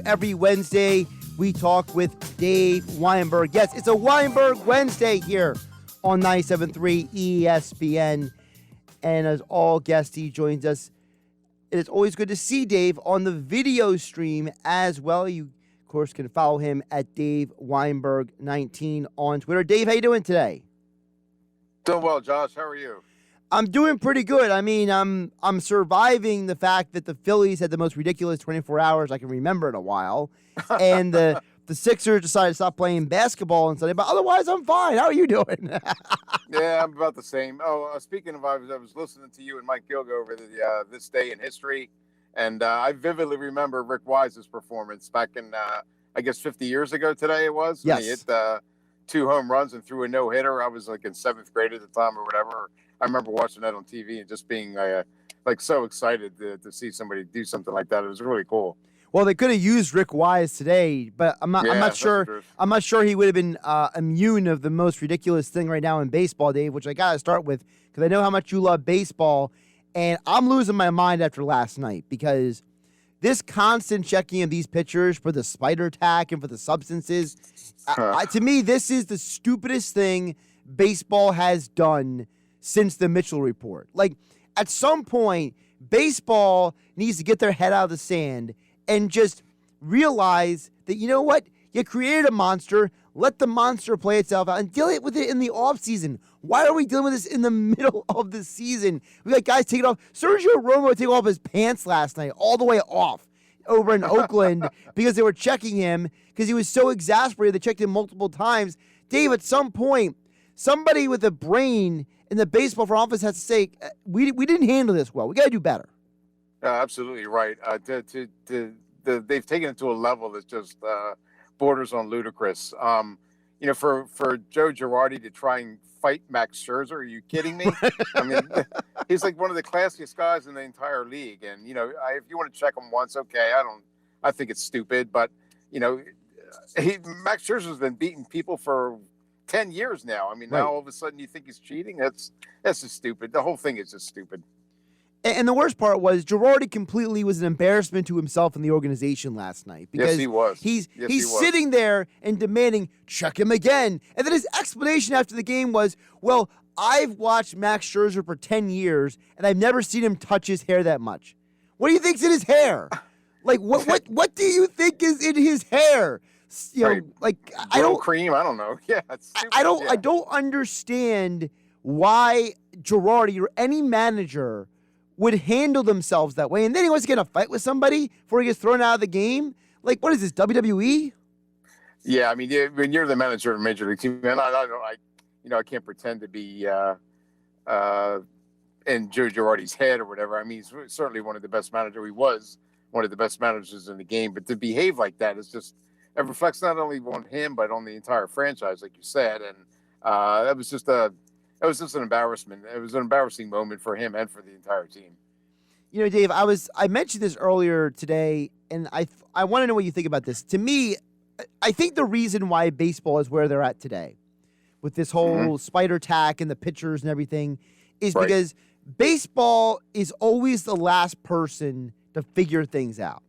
every Wednesday, we talk with Dave Weinberg. Yes, it's a Weinberg Wednesday here on 97.3 ESPN. And as all guests, he joins us. It is always good to see Dave on the video stream as well. You, of course, can follow him at Dave Weinberg 19 on Twitter. Dave, how you doing today? Doing well, Josh. How are you? I'm doing pretty good. I mean, I'm surviving the fact that the Phillies had the most ridiculous 24 hours I can remember in a while, and the Sixers decided to stop playing basketball on Sunday. But otherwise, I'm fine. How are you doing? Yeah, I'm about the same. Oh, speaking of, I was listening to you and Mike Gill go over this day in history, and I vividly remember Rick Wise's performance back in, I guess, 50 years ago today it was. Yes. When he hit 2 home runs and threw a no-hitter. I was like in 7th grade at the time or whatever. I remember watching that on TV and just being like so excited to see somebody do something like that. It was really cool. Well, they could have used Rick Wise today, but I'm not sure. I'm not sure he would have been immune of the most ridiculous thing right now in baseball, Dave. Which I got to start with because I know how much you love baseball, and I'm losing my mind after last night because this constant checking of these pitchers for the spider tack and for the substances, to me, this is the stupidest thing baseball has done since the Mitchell report. Like, at some point, baseball needs to get their head out of the sand and just realize that, you know what? You created a monster. Let the monster play itself out and deal with it in the offseason. Why are we dealing with this in the middle of the season? We got guys taking off. Sergio Romo taking off his pants last night, all the way off over in Oakland because they were checking him because he was so exasperated. They checked him multiple times. Dave, at some point, somebody with a brain in the baseball front office has to say, we didn't handle this well. We got to do better. Absolutely right. They've taken it to a level that just borders on ludicrous. For Joe Girardi to try and fight Max Scherzer, are you kidding me? I mean, he's like one of the classiest guys in the entire league. And, if you want to check him once, okay, I think it's stupid. But, Max Scherzer's been beating people for 10 years now. I mean, now all of a sudden you think he's cheating? That's just stupid. The whole thing is just stupid. And the worst part was Girardi completely was an embarrassment to himself and the organization last night. Because yes, he was. He's sitting there and demanding, check him again. And then his explanation after the game was, well, I've watched Max Scherzer for 10 years, and I've never seen him touch his hair that much. What do you think's in his hair? Like, what do you think is in his hair? I don't cream. I don't know. Yeah, it's stupid. I don't understand why Girardi or any manager would handle themselves that way, and then he wants to get in a fight with somebody before he gets thrown out of the game. Like, what is this, WWE? Yeah, I mean, when you're the manager of a major league team, man, I can't pretend to be in Joe Girardi's head or whatever. I mean, he's certainly one of the best managers. He was one of the best managers in the game, but to behave like that is just. It reflects not only on him but on the entire franchise, like you said, and that was just an embarrassment. It was an embarrassing moment for him and for the entire team. Dave, I mentioned this earlier today, and I want to know what you think about this. To me, I think the reason why baseball is where they're at today, with this whole spider tack and the pitchers and everything, is because baseball is always the last person to figure things out.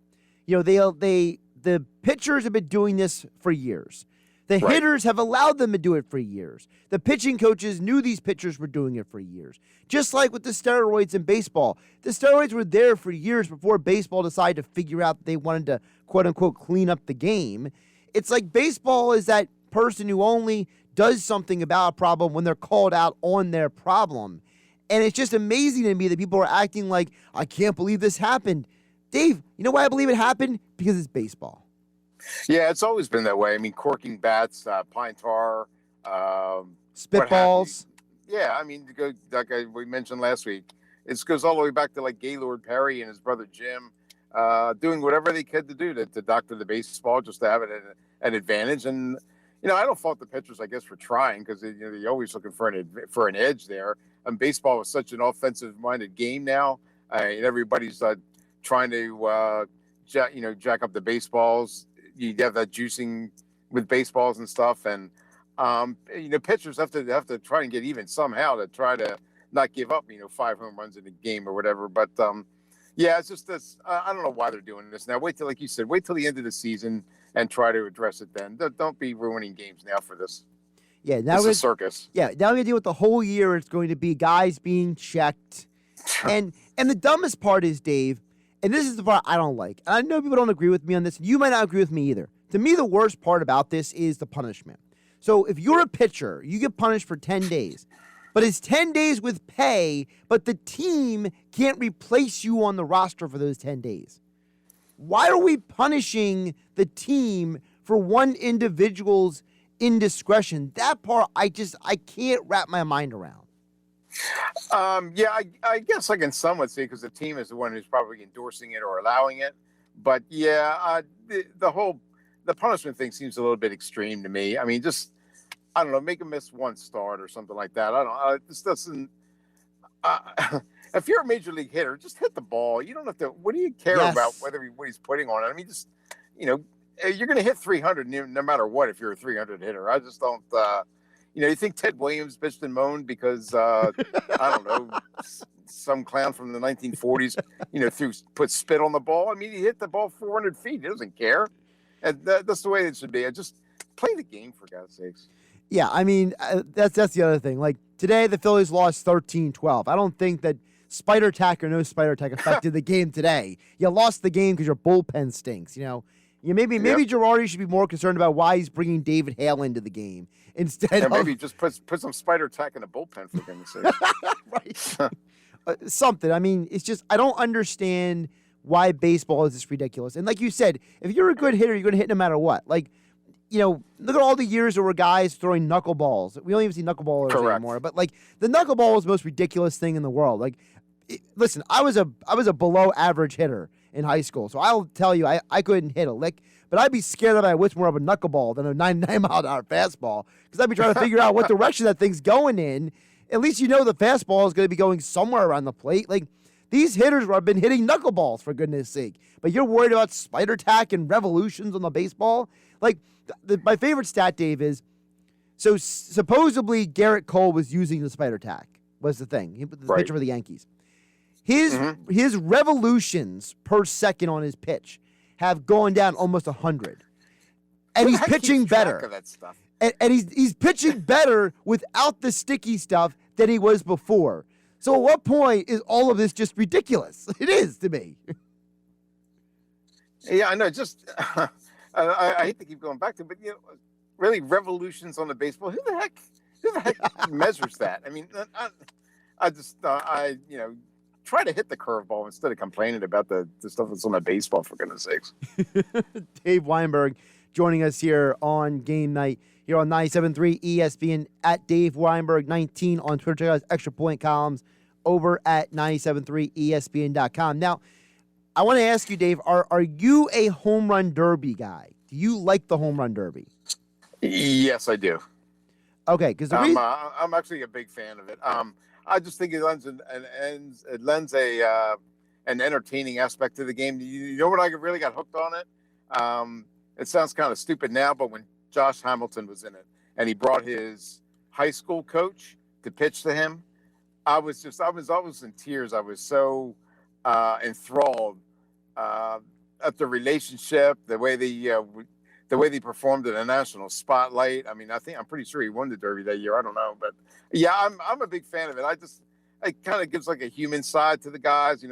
The pitchers have been doing this for years. The hitters have allowed them to do it for years. The pitching coaches knew these pitchers were doing it for years. Just like with the steroids in baseball. The steroids were there for years before baseball decided to figure out that they wanted to, quote-unquote, clean up the game. It's like baseball is that person who only does something about a problem when they're called out on their problem. And it's just amazing to me that people are acting like, I can't believe this happened. Dave, you know why I believe it happened? Because it's baseball. Yeah, it's always been that way. I mean, corking bats, pine tar, spitballs. Yeah, I mean, we mentioned last week, it goes all the way back to like Gaylord Perry and his brother Jim doing whatever they could to do to doctor the baseball just to have it an advantage. And I don't fault the pitchers, I guess, for trying because they're always looking for an edge there. And baseball is such an offensive-minded game now, and everybody's trying to jack up the baseballs. You have that juicing with baseballs and stuff, and pitchers have to try and get even somehow to try to not give up 5 home runs in a game or whatever. But Yeah, it's just this. I don't know why they're doing this now. Wait till, like you said, wait till the end of the season and try to address it then. Don't be ruining games now for this. Yeah, now It's a circus. Yeah, now we're gonna deal with the whole year. It's going to be guys being checked, and the dumbest part is, Dave, and this is the part I don't like. And I know people don't agree with me on this. You might not agree with me either. To me, the worst part about this is the punishment. So if you're a pitcher, you get punished for 10 days. But it's 10 days with pay, but the team can't replace you on the roster for those 10 days. Why are we punishing the team for one individual's indiscretion? That part, I can't wrap my mind around. Yeah, I guess I can somewhat say because the team is the one who's probably endorsing it or allowing it. But yeah, the punishment thing seems a little bit extreme to me. I mean, just, I don't know, make him miss one start or something like that. I don't know. This doesn't. If you're a major league hitter, just hit the ball. You don't have to. What do you care about what he's putting on it? I mean, just, you're going to hit 300 no matter what if you're a 300 hitter. I just don't. You think Ted Williams bitched and moaned because I don't know, some clown from the 1940s, put spit on the ball. I mean, he hit the ball 400 feet. He doesn't care, and that's the way it should be. I just play the game, for God's sakes. Yeah, I mean, that's the other thing. Like, today, the Phillies lost 13-12. I don't think that spider tack or no spider tack affected the game today. You lost the game because your bullpen stinks, Maybe Girardi should be more concerned about why he's bringing David Hale into the game instead of... maybe just put some spider tack in the bullpen, for goodness sake. Right. Something. I mean, it's just, I don't understand why baseball is this ridiculous. And like you said, if you're a good hitter, you're going to hit no matter what. Like, look at all the years there were guys throwing knuckleballs. We don't even see knuckleballers anymore. But, like, the knuckleball is the most ridiculous thing in the world. Like, listen, I was a below average hitter in high school, so I'll tell you, I couldn't hit a lick. But I'd be scared that I whipped more of a knuckleball than a 99-mile-an-hour fastball because I'd be trying to figure out what direction that thing's going in. At least the fastball is going to be going somewhere around the plate. Like, these hitters have been hitting knuckleballs, for goodness sake. But you're worried about spider tack and revolutions on the baseball? Like, my favorite stat, Dave, is, so supposedly Garrett Cole was using the spider tack, was the thing. He was the pitcher for the Yankees. His revolutions per second on his pitch have gone down almost 100. And he's pitching better. Of that stuff? And he's pitching better without the sticky stuff than he was before. So at what point is all of this just ridiculous? It is to me. Yeah, I know. Just I hate to keep going back to it, but really revolutions on the baseball. Who the heck measures that? I mean, I just try to hit the curveball instead of complaining about the stuff that's on the baseball, for goodness sakes. Dave Weinberg joining us here on Game Night here on 97.3 ESPN at Dave Weinberg 19 on Twitter. Check out his Extra Point columns over at 97.3ESPN.com. Now, I want to ask you, Dave, are you a home run derby guy? Do you like the home run derby? Yes, I do. Okay, because I'm actually a big fan of it. I just think it lends an entertaining aspect to the game. You know what? I really got hooked on it. It sounds kind of stupid now, but when Josh Hamilton was in it and he brought his high school coach to pitch to him, I was in tears. I was so enthralled at the relationship, the way they performed in a national spotlight. I mean, I'm pretty sure he won the Derby that year. I don't know, but yeah, I'm a big fan of it. It kind of gives like a human side to the guys.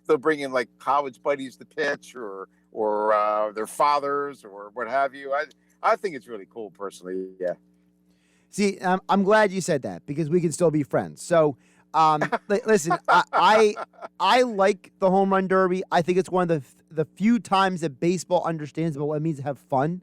They'll bring in like college buddies to pitch or their fathers or what have you. I think it's really cool personally. Yeah. See, I'm glad you said that because we can still be friends. So, listen, I like the home run derby. I think it's one of the few times that baseball understands about what it means to have fun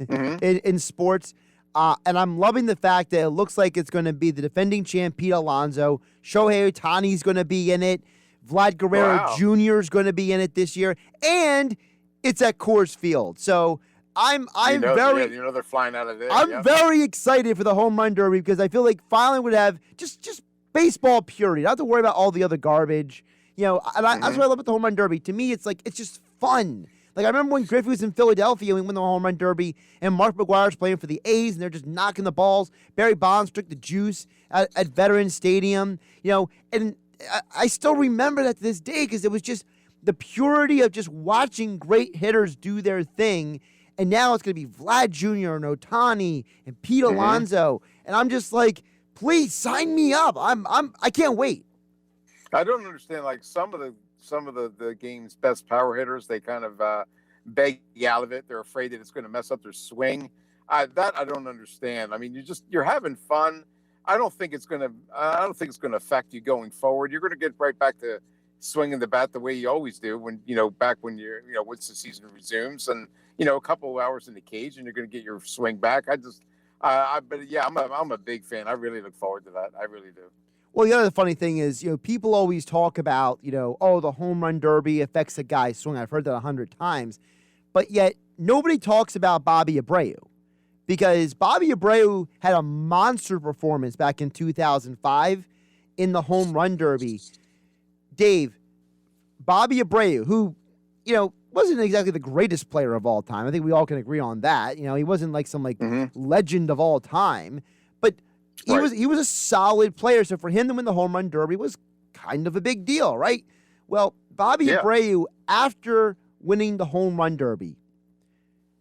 in sports. And I'm loving the fact that it looks like it's going to be the defending champ, Pete Alonso. Shohei Ohtani's going to be in it. Vlad Guerrero Jr. is going to be in it this year. And it's at Coors Field. So I'm very... they're flying out of there. I'm very excited for the home run derby because I feel like finally would have just baseball purity. Not have to worry about all the other garbage. And that's what I love about the home run derby. To me, it's just fun. Like, I remember when Griffey was in Philadelphia and we won the home run derby, and Mark McGuire's playing for the A's, and they're just knocking the balls. Barry Bonds took the juice at Veterans Stadium, and I still remember that to this day because it was just the purity of just watching great hitters do their thing. And now it's going to be Vlad Jr. and Ohtani and Pete Alonso. And I'm just like, please sign me up. I can't wait. I don't understand. Like some of the game's best power hitters, they kind of beg you out of it. They're afraid that it's going to mess up their swing. I don't understand. I mean, you're having fun. I don't think it's going to affect you going forward. You're going to get right back to swinging the bat the way you always do when once the season resumes, and a couple of hours in the cage, and you're going to get your swing back. I'm a big fan. I really look forward to that. I really do. Well, the other funny thing is, people always talk about, the home run derby affects a guy's swing. I've heard that 100 times, but yet nobody talks about Bobby Abreu, because Bobby Abreu had a monster performance back in 2005 in the home run derby. Dave, Bobby Abreu, who, wasn't exactly the greatest player of all time. I think we all can agree on that. He wasn't like some legend of all time, but he was a solid player. So for him to win the home run derby was kind of a big deal, right? Well, Bobby Abreu, after winning the home run derby,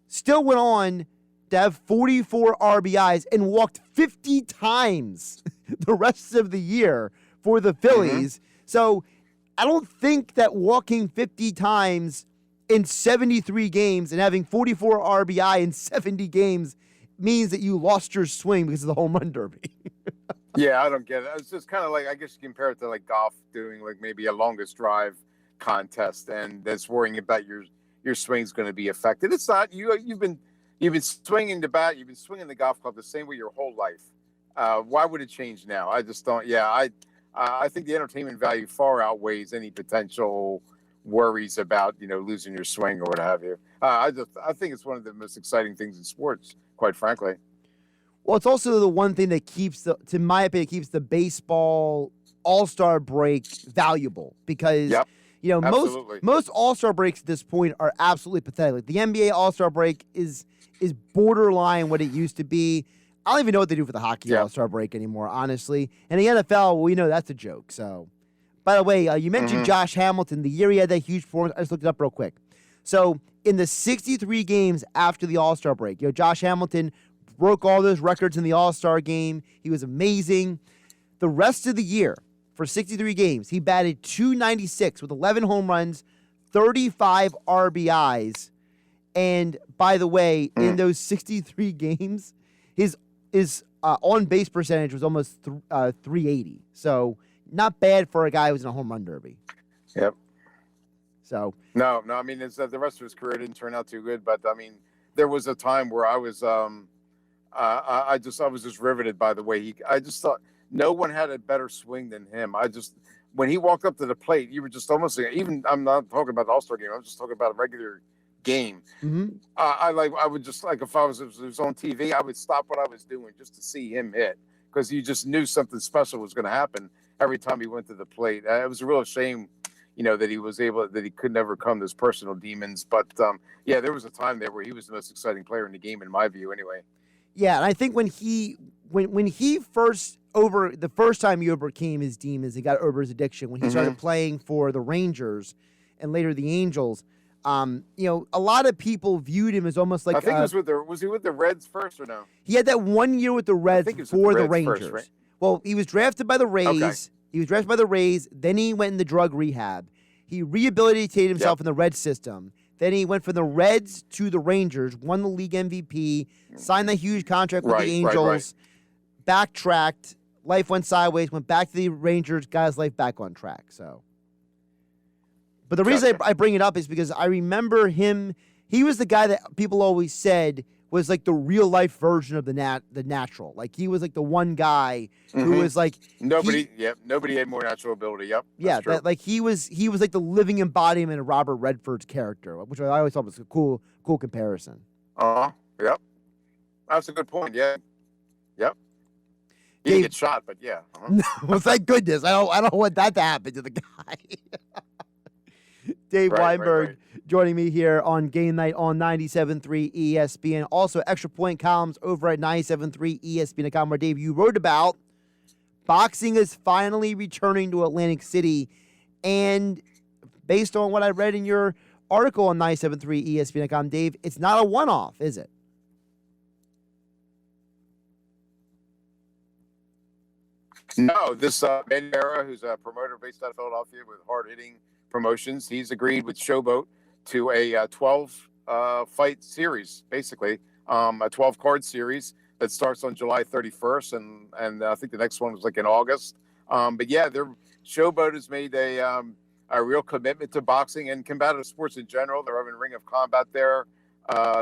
still went on to have 44 RBIs and walked 50 times the rest of the year for the Phillies. So I don't think that walking 50 times in 73 games and having 44 RBI in 70 games means that you lost your swing because of the home run derby. Yeah, I don't get it. It's just kind of like, I guess you compare it to like golf, doing like maybe a longest drive contest, and that's worrying about your swing's going to be affected. It's not. You've been swinging the bat, you've been swinging the golf club the same way your whole life. Why would it change now? I just don't. Yeah, I think the entertainment value far outweighs any potential worries about losing your swing or what have you. I think it's one of the most exciting things in sports, quite frankly. Well, it's also the one thing that to my opinion, keeps the baseball All-Star break valuable, because most All-Star breaks at this point are absolutely pathetic. Like the NBA All-Star break is borderline what it used to be. I don't even know what they do for the hockey All-Star break anymore, honestly. And the NFL, we know that's a joke. So, by the way, you mentioned Josh Hamilton. The year he had that huge performance, I just looked it up real quick. So, in the 63 games after the All-Star break, Josh Hamilton broke all those records in the All-Star game. He was amazing. The rest of the year, for 63 games, he batted .296 with 11 home runs, 35 RBIs. And, by the way, in those 63 games, his on-base percentage was almost 380. So, not bad for a guy who's in a home run derby. Yep. So no. I mean, it's the rest of his career didn't turn out too good, but I mean, there was a time where I was I was just riveted by the way I just thought no one had a better swing than him. When he walked up to the plate, you were just almost even. I'm not talking about the All-Star game. I'm just talking about a regular game. I would just if it was on TV, I would stop what I was doing just to see him hit, because you just knew something special was going to happen every time he went to the plate. It was a real shame, that he could never overcome those personal demons. But there was a time there where he was the most exciting player in the game, in my view, anyway. Yeah, and I think when he first the first time he overcame his demons, he got over his addiction when he started playing for the Rangers and later the Angels. A lot of people viewed him as almost like, I think was he with the Reds first or no? He had that 1 year with the Reds for the Rangers. First, right? Well, he was drafted by the Rays. Okay. He was drafted by the Rays. Then he went into drug rehab. He rehabilitated himself in the Red system. Then he went from the Reds to the Rangers, won the league MVP, signed that huge contract with the Angels, backtracked, life went sideways, went back to the Rangers, got his life back on track. So, but the reason I bring it up is because I remember him. He was the guy that people always said was like the real life version of the natural. Like he was like the one guy who was like nobody had more natural ability. Yep. Yeah, he was like the living embodiment of Robert Redford's character, which I always thought was a cool comparison. Yep. That's a good point. Yeah. Yep. He didn't get shot, but yeah. Well, thank goodness. I don't want that to happen to the guy. Dave Weinberg joining me here on Game Night on 97.3 ESPN. Also, Extra Point columns over at 97.3 ESPN.com, where, Dave, you wrote about boxing is finally returning to Atlantic City. And based on what I read in your article on 97.3 ESPN.com, Dave, it's not a one-off, is it? No, this Ben Era, who's a promoter based out of Philadelphia with hard-hitting promotions, he's agreed with Showboat to a 12 fight series, basically, a 12-card series that starts on July 31st, and I think the next one was like in August. But yeah, Showboat has made a real commitment to boxing and combative sports in general. They're having Ring of Combat there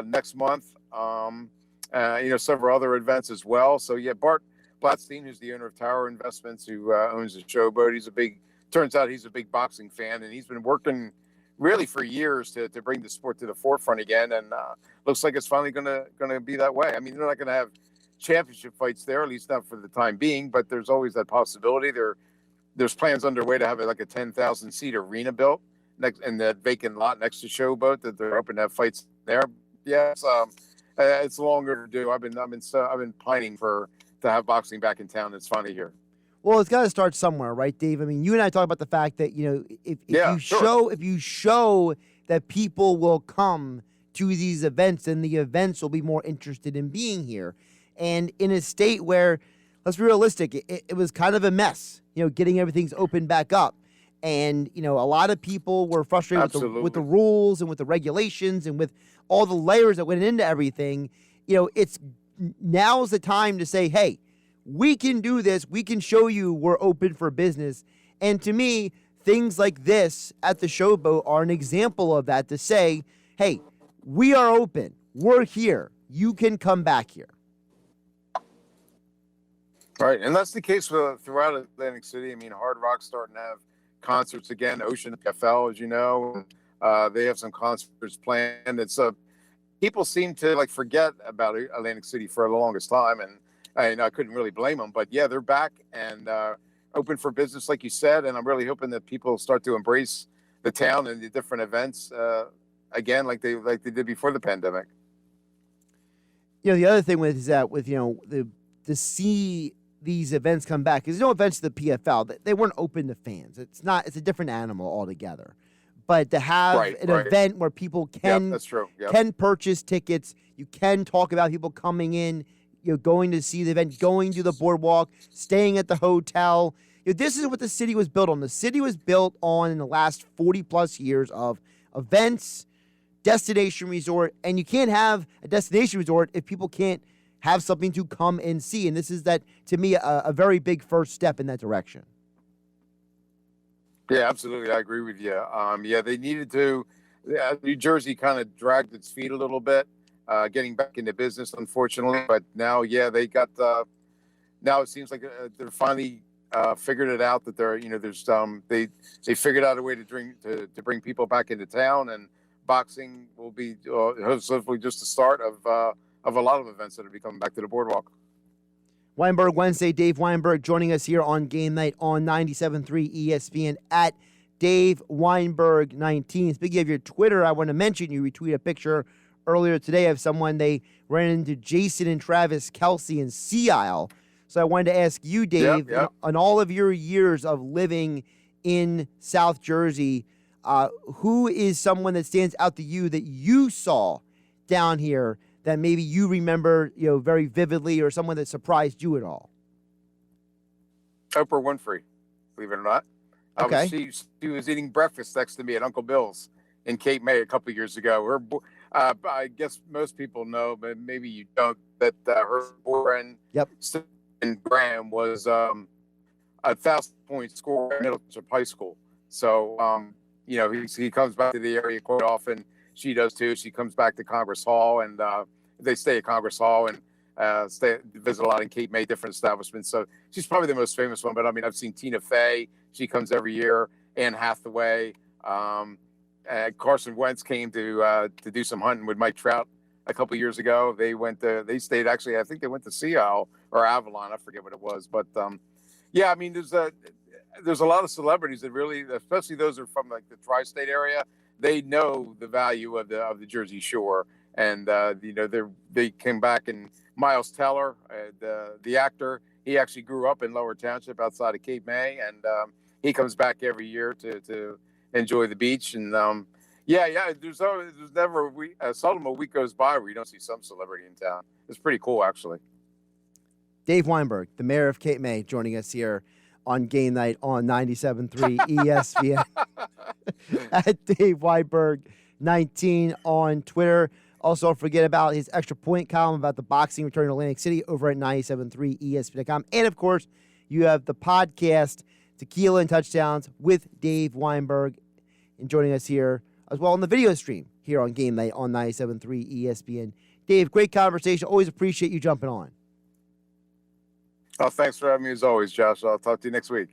next month. Several other events as well. So yeah, Bart Blatstein, who's the owner of Tower Investments, who owns the Showboat, turns out he's a big boxing fan, and he's been working really for years to bring the sport to the forefront again. And looks like it's finally gonna be that way. I mean, they're not gonna have championship fights there, at least not for the time being, but there's always that possibility. There's plans underway to have like a 10,000 seat arena built next in that vacant lot next to Showboat that they're hoping to have fights there. Yeah, it's long overdue. I've been pining to have boxing back in town. It's finally here. Well, it's got to start somewhere, right, Dave? I mean, you and I talk about the fact that, if you show that people will come to these events, then the events will be more interested in being here. And in a state where, let's be realistic, it was kind of a mess, getting everything's opened back up. And, a lot of people were frustrated with the rules and with the regulations and with all the layers that went into everything. Now's the time to say, hey, we can do this. We can show you we're open for business. And to me, things like this at the Showboat are an example of that, to say, hey, we are open. We're here. You can come back here. Right. And that's the case throughout Atlantic City. I mean, Hard Rock's starting to have concerts again. Ocean FL, as you know, they have some concerts planned. People seem to forget about Atlantic City for the longest time, and I couldn't really blame them. But yeah, they're back and open for business, like you said. And I'm really hoping that people start to embrace the town and the different events again, like they did before the pandemic. The other thing to see these events come back, because no events to the PFL, they weren't open to fans. It's a different animal altogether. But to have an event where people can purchase tickets, you can talk about people coming in, going to see the event, going to the boardwalk, staying at the hotel. This is what the city was built on. The city was built on, in the last 40 plus years, of events, destination resort, and you can't have a destination resort if people can't have something to come and see. And this is, to me, a very big first step in that direction. Yeah, absolutely. I agree with you. They needed to. New Jersey kind of dragged its feet a little bit, getting back into business, unfortunately. But now, they got. Now it seems like they're finally figured it out that they figured out a way to bring people back into town, and boxing will be hopefully just the start of a lot of events that will be coming back to the boardwalk. Weinberg Wednesday, Dave Weinberg joining us here on Game Night on 97.3 ESPN at Dave Weinberg 19. Speaking of your Twitter, I want to mention you retweeted a picture earlier today of someone they ran into, Jason and Travis Kelsey in Sea Isle. So I wanted to ask you, Dave, on all of your years of living in South Jersey, who is someone that stands out to you that you saw down here that maybe you remember, very vividly, or someone that surprised you at all? Oprah Winfrey, believe it or not. Okay. She was eating breakfast next to me at Uncle Bill's in Cape May a couple of years ago. I guess most people know, but maybe you don't, that her boyfriend, Stephen Graham, was a 1,000-point scorer at Middlesex High School. So, he comes back to the area quite often. She does too. She comes back to Congress Hall, and they stay at Congress Hall and visit a lot in Cape May, different establishments. So she's probably the most famous one. But I mean, I've seen Tina Fey. She comes every year. Anne Hathaway. Carson Wentz came to do some hunting with Mike Trout a couple of years ago. They stayed, actually, I think they went to Sea Isle or Avalon. I forget what it was. But I mean, there's a lot of celebrities that really, especially those who are from the tri-state area, they know the value of the Jersey Shore. And, they came back, and Miles Teller, the actor, he actually grew up in Lower Township outside of Cape May. And he comes back every year to enjoy the beach. And there's never seldom a week goes by where you don't see some celebrity in town. It's pretty cool, actually. Dave Weinberg, the mayor of Cape May, joining us here on Game Night on 97.3 ESPN. At Dave Weinberg 19 on Twitter. Also, don't forget about his extra point column about the boxing returning to Atlantic City over at 97.3 ESPN.com. And, of course, you have the podcast, Tequila and Touchdowns, with Dave Weinberg, and joining us here as well on the video stream here on Game Night on 97.3 ESPN. Dave, great conversation. Always appreciate you jumping on. Oh, thanks for having me as always, Josh. I'll talk to you next week.